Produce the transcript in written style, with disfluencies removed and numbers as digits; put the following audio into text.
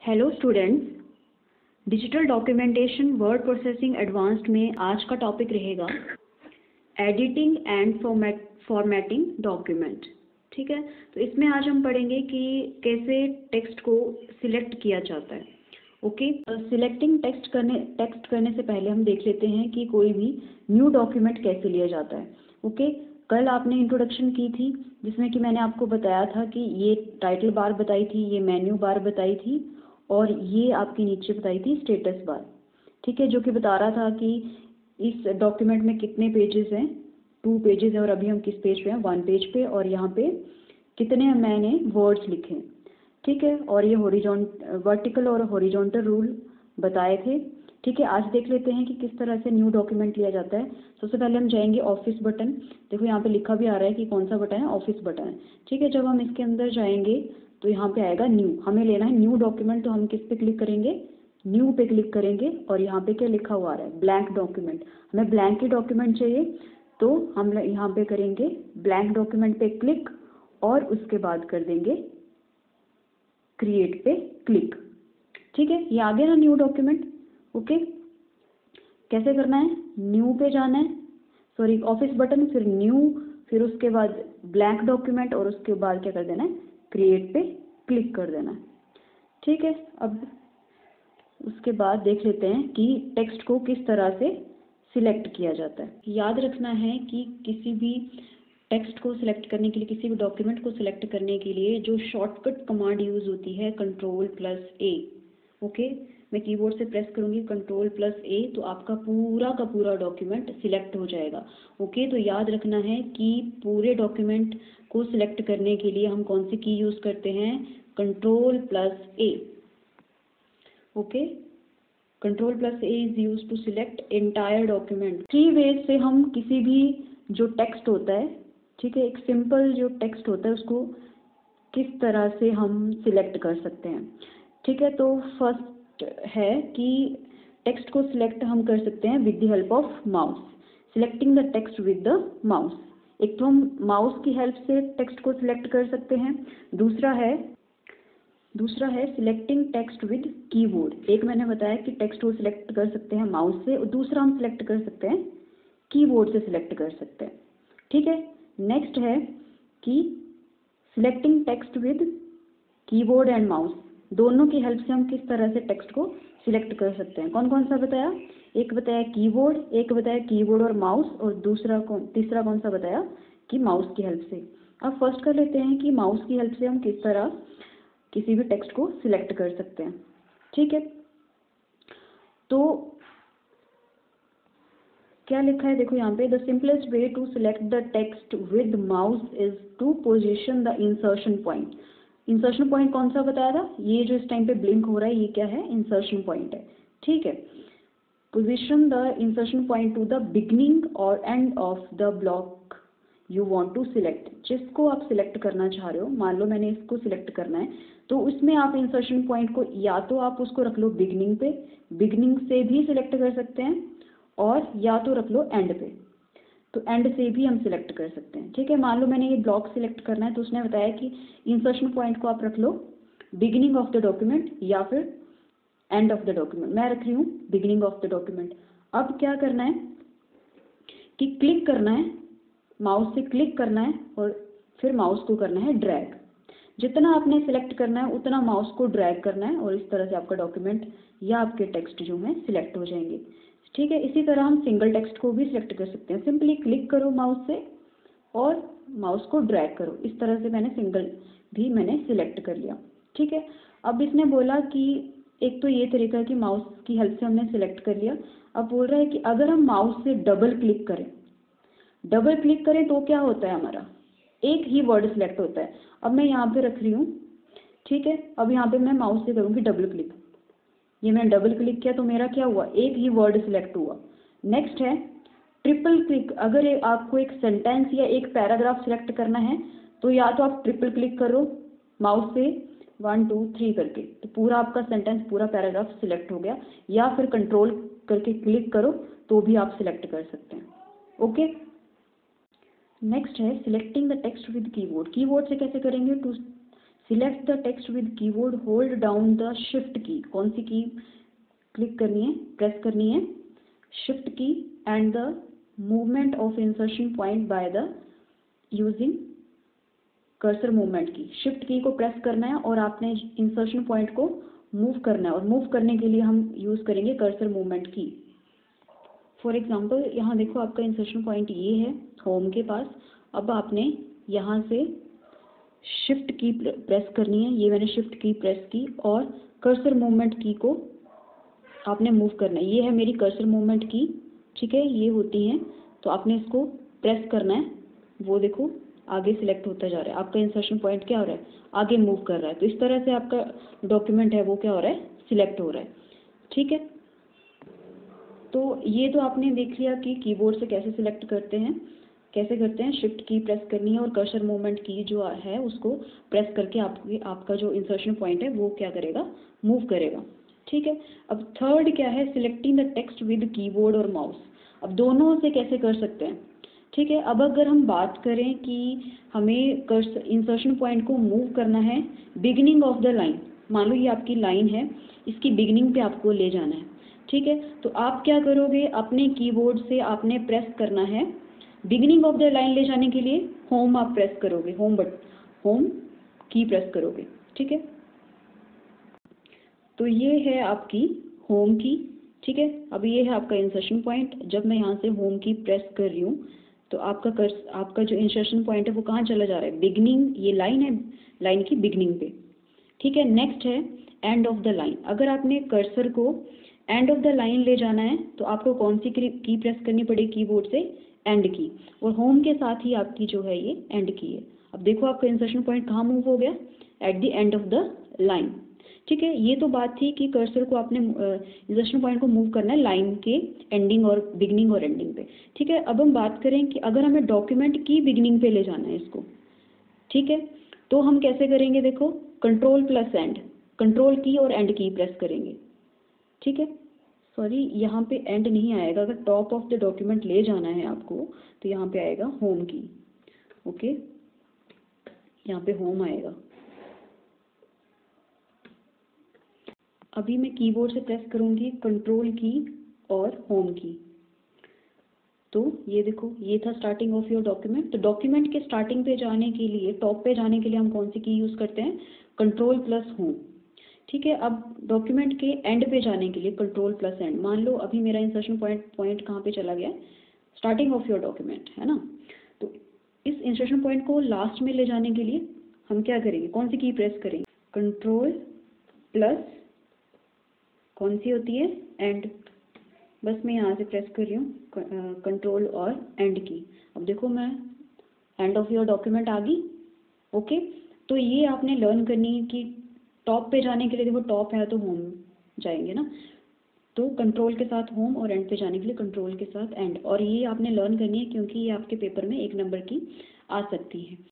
Hello students, digital documentation word processing advanced में आज का टॉपिक रहेगा एडिटिंग एंड फॉर्मेटिंग डॉक्यूमेंट। ठीक है, तो इसमें आज हम पढ़ेंगे कि कैसे टेक्स्ट को सिलेक्ट किया जाता है। ओके, सिलेक्टिंग टेक्स्ट करने से पहले हम देख लेते हैं कि कोई भी न्यू डॉक्यूमेंट कैसे लिया जाता है। ओके, कल आपने इंट्रोडक्शन की थी जिसमें कि मैंने आपको बताया था कि ये टाइटल बार बताई थी, ये मेन्यू बार बताई थी और ये आपके नीचे बताई थी स्टेटस बार। ठीक है, जो कि बता रहा था कि इस डॉक्यूमेंट में कितने पेजेस हैं, 2 पेजेस हैं और अभी हम किस पेज पे हैं, 1 पेज पे, और यहाँ पे कितने मैंने वर्ड्स लिखे हैं। ठीक है, और ये वर्टिकल और हॉरिजॉन्टल रूल बताए थे। ठीक है, आज देख लेते हैं कि किस तरह से न्यू डॉक्यूमेंट लिया जाता है। सबसे पहले हम जाएंगे ऑफिस बटन। देखो यहाँ पे लिखा भी आ रहा है कि कौन सा बटन है, ऑफिस बटन है। ठीक है, जब हम इसके अंदर जाएंगे तो यहाँ पे आएगा न्यू, हमें लेना है न्यू डॉक्यूमेंट। तो हम किस पे क्लिक करेंगे, न्यू पे क्लिक करेंगे और यहाँ पे क्या लिखा हुआ है, ब्लैंक डॉक्यूमेंट। हमें ब्लैंक ही डॉक्यूमेंट चाहिए तो हम यहाँ पे करेंगे ब्लैंक डॉक्यूमेंट पे क्लिक और उसके बाद कर देंगे क्रिएट पे क्लिक। ठीक है, ये आ गया ना न्यू डॉक्यूमेंट। ओके, कैसे करना है, न्यू पे जाना है, सॉरी ऑफिस बटन, फिर न्यू, फिर उसके बाद ब्लैंक डॉक्यूमेंट और उसके बाद क्या कर देना है, क्रिएट पे क्लिक कर देना है। ठीक है, अब उसके बाद देख लेते हैं कि टेक्स्ट को किस तरह से सिलेक्ट किया जाता है। याद रखना है कि किसी भी टेक्स्ट को सिलेक्ट करने के लिए, किसी भी डॉक्यूमेंट को सिलेक्ट करने के लिए जो शॉर्टकट कमांड यूज़ होती है Ctrl+A। ओके, मैं कीबोर्ड से प्रेस करूँगी Ctrl+A तो आपका पूरा का पूरा डॉक्यूमेंट सिलेक्ट हो जाएगा। ओके, तो याद रखना है कि पूरे डॉक्यूमेंट को सिलेक्ट करने के लिए हम कौन सी की यूज़ करते हैं, Ctrl+A। Okay, Ctrl+A is use to select entire document. 3 ways से हम किसी भी जो टेक्स्ट होता है, ठीक है, एक सिंपल जो टेक्स्ट होता है उसको किस तरह से हम सिलेक्ट कर सकते हैं। ठीक है, तो फर्स्ट है कि टेक्स्ट को सिलेक्ट हम कर सकते हैं with the help of mouse, selecting the text with the mouse. एक तो हम माउस की हेल्प से टेक्स्ट को सिलेक्ट कर सकते हैं, दूसरा है सिलेक्टिंग टेक्स्ट विद कीबोर्ड। एक मैंने बताया कि टेक्स्ट को सिलेक्ट कर सकते हैं माउस से और दूसरा हम सिलेक्ट कर सकते हैं कीबोर्ड से सिलेक्ट कर सकते हैं। ठीक है, नेक्स्ट है कि selecting text with keyboard and mouse, दोनों की हेल्प से हम किस तरह से टेक्स्ट को सिलेक्ट कर सकते हैं। कौन कौन सा बताया, एक बताया कीबोर्ड, एक बताया कीबोर्ड और माउस, और तीसरा कौन सा बताया कि माउस की हेल्प से। अब फर्स्ट कर लेते हैं कि माउस की हेल्प से हम किस तरह किसी भी टेक्स्ट को सिलेक्ट कर सकते हैं। ठीक है, तो क्या लिखा है, देखो यहाँ पे, the simplest way to select the text with mouse is to position the insertion point. Insertion point कौन सा बताया था, ये जो इस टाइम पे ब्लिंक हो रहा है ये क्या है, इंसर्शन पॉइंट है। ठीक है, position the insertion point to the beginning और end of the block you want to select. जिसको आप सिलेक्ट करना चाह रहे हो, मान लो मैंने इसको सिलेक्ट करना है, तो उसमें आप इंसर्शन पॉइंट को या तो आप उसको रख लो बिगनिंग पे, बिगनिंग से भी सिलेक्ट कर सकते हैं, और या तो रख लो एंड पे, तो एंड से भी हम सिलेक्ट कर सकते हैं। ठीक है, मान लो मैंने ये ब्लॉक सिलेक्ट करना है तो उसने बताया कि इंसर्शन पॉइंट को आप रख लो बिगिनिंग ऑफ द डॉक्यूमेंट या फिर एंड ऑफ द डॉक्यूमेंट। मैं रख रही हूँ बिगिनिंग ऑफ द डॉक्यूमेंट। अब क्या करना है कि क्लिक करना है, माउस से क्लिक करना है और फिर माउस को करना है ड्रैग। जितना आपने सिलेक्ट करना है उतना माउस को ड्रैग करना है और इस तरह से आपका डॉक्यूमेंट या आपके टेक्स्ट जो है सिलेक्ट हो जाएंगे। ठीक है, इसी तरह हम सिंगल टेक्स्ट को भी सिलेक्ट कर सकते हैं। सिंपली क्लिक करो माउस से और माउस को ड्रैग करो, इस तरह से मैंने सिंगल भी मैंने सिलेक्ट कर लिया। ठीक है, अब इसने बोला कि एक तो ये तरीका है कि माउस की हेल्प से हमने सिलेक्ट कर लिया। अब बोल रहा है कि अगर हम माउस से डबल क्लिक करें तो क्या होता है, हमारा एक ही वर्ड सिलेक्ट होता है। अब मैं यहाँ पे रख रही हूँ, ठीक है, अब यहाँ पे मैं माउस से करूँगी डबल क्लिक, ये मैंने डबल क्लिक किया तो मेरा क्या हुआ, एक ही वर्ड सिलेक्ट हुआ। नेक्स्ट है ट्रिपल क्लिक। अगर आपको एक सेंटेंस या एक पैराग्राफ सिलेक्ट करना है तो या तो आप ट्रिपल क्लिक करो माउस से 1 2 3 करके, तो पूरा आपका सेंटेंस पूरा पैराग्राफ सिलेक्ट हो गया, या फिर कंट्रोल करके क्लिक करो तो भी आप सिलेक्ट कर सकते हैं। ओके, नेक्स्ट है selecting the text with keyboard. Keyboard से कैसे करेंगे, to select the text with keyboard, hold down the shift key, कौन सी की क्लिक करनी है, प्रेस करनी है, शिफ्ट की and the movement of insertion point by the using cursor movement की। शिफ्ट की को प्रेस करना है और आपने इंसर्शन पॉइंट को मूव करना है, और मूव करने के लिए हम यूज़ करेंगे कर्सर मूवमेंट की। फॉर एग्जांपल यहाँ देखो आपका इंसर्शन पॉइंट ये है होम के पास। अब आपने यहाँ से शिफ्ट की प्रेस करनी है, ये मैंने शिफ्ट की प्रेस की और कर्सर मूवमेंट की को आपने मूव करना है। ये है मेरी कर्सर मूवमेंट की, ठीक है, ये होती हैं, तो आपने इसको प्रेस करना है, वो देखो आगे सिलेक्ट होता जा रहा है, आपका इंसर्शन पॉइंट क्या हो रहा है, आगे मूव कर रहा है। तो इस तरह से आपका डॉक्यूमेंट है वो क्या हो रहा है, सिलेक्ट हो रहा है, ठीक है। तो ये तो आपने देख लिया कि कीबोर्ड से कैसे सिलेक्ट करते हैं, कैसे करते हैं। शिफ्ट की प्रेस करनी है और कर्सर मूवमेंट की जो है उसको प्रेस करके आपका जो इंसर्शन पॉइंट है वो क्या करेगा, मूव करेगा, ठीक है। अब थर्ड क्या है, selecting the text with keyboard और माउस। अब दोनों से कैसे कर सकते हैं, ठीक है। अब अगर हम बात करें कि हमें कर्सर इंसर्शन पॉइंट को मूव करना है बिगिनिंग ऑफ द लाइन, मान लो ये आपकी लाइन है, इसकी बिगिनिंग पे आपको ले जाना है, ठीक है। तो आप क्या करोगे, अपने कीबोर्ड से आपने प्रेस करना है बिगिनिंग ऑफ द लाइन ले जाने के लिए होम आप प्रेस करोगे, होम की प्रेस करोगे, ठीक है। तो ये है आपकी होम की, ठीक है। अब ये है आपका इंसर्शन पॉइंट। जब मैं यहाँ से होम की प्रेस कर रही हूँ तो आपका जो इंसर्शन पॉइंट है वो कहाँ चला जा रहा है, बिगनिंग, ये लाइन है, लाइन की बिगनिंग पे, ठीक है। नेक्स्ट है एंड ऑफ द लाइन। अगर आपने कर्सर को एंड ऑफ द लाइन ले जाना है तो आपको कौन सी की प्रेस करनी पड़ेगी कीबोर्ड से, एंड की, और होम के साथ ही आपकी जो है ये एंड की है। अब देखो आपका इंसर्शन पॉइंट कहाँ मूव हो गया, at the end of the line, ठीक है। ये तो बात थी कि कर्सर को आपने इंसर्शन पॉइंट को मूव करना है लाइन के एंडिंग और बिगनिंग और एंडिंग पे, ठीक है। अब हम बात करें कि अगर हमें डॉक्यूमेंट की बिगनिंग पे ले जाना है इसको, ठीक है, तो हम कैसे करेंगे, देखो कंट्रोल प्लस एंड, कंट्रोल की और एंड की प्रेस करेंगे, ठीक है। सॉरी यहाँ पे एंड नहीं आएगा, अगर टॉप ऑफ द डॉक्यूमेंट ले जाना है आपको तो यहाँ पे आएगा होम की, ओके, यहाँ पे होम आएगा। अभी मैं कीबोर्ड से प्रेस करूँगी कंट्रोल की और होम की, तो ये देखो ये था स्टार्टिंग ऑफ योर डॉक्यूमेंट। तो डॉक्यूमेंट के स्टार्टिंग पे जाने के लिए, टॉप पे जाने के लिए हम कौन सी की यूज़ करते हैं, कंट्रोल प्लस होम, ठीक है। अब डॉक्यूमेंट के एंड पे जाने के लिए कंट्रोल प्लस एंड। मान लो अभी मेरा इंसर्शन पॉइंट कहाँ पे चला गया, स्टार्टिंग ऑफ योर डॉक्यूमेंट, है ना। तो इस इंसर्शन पॉइंट को लास्ट में ले जाने के लिए हम क्या करेंगे, कौन सी की प्रेस करेंगे, कंट्रोल प्लस कौन सी होती है, एंड। बस मैं यहाँ से प्रेस कर रही हूँ कंट्रोल और एंड की। अब देखो मैं एंड ऑफ योर डॉक्यूमेंट आ गई, ओके। तो ये आपने लर्न करनी है कि टॉप पे जाने के लिए, देखो टॉप है तो होम जाएंगे ना, तो कंट्रोल के साथ होम और एंड पे जाने के लिए कंट्रोल के साथ एंड। और ये आपने लर्न करनी है क्योंकि ये आपके पेपर में 1 नंबर की आ सकती है।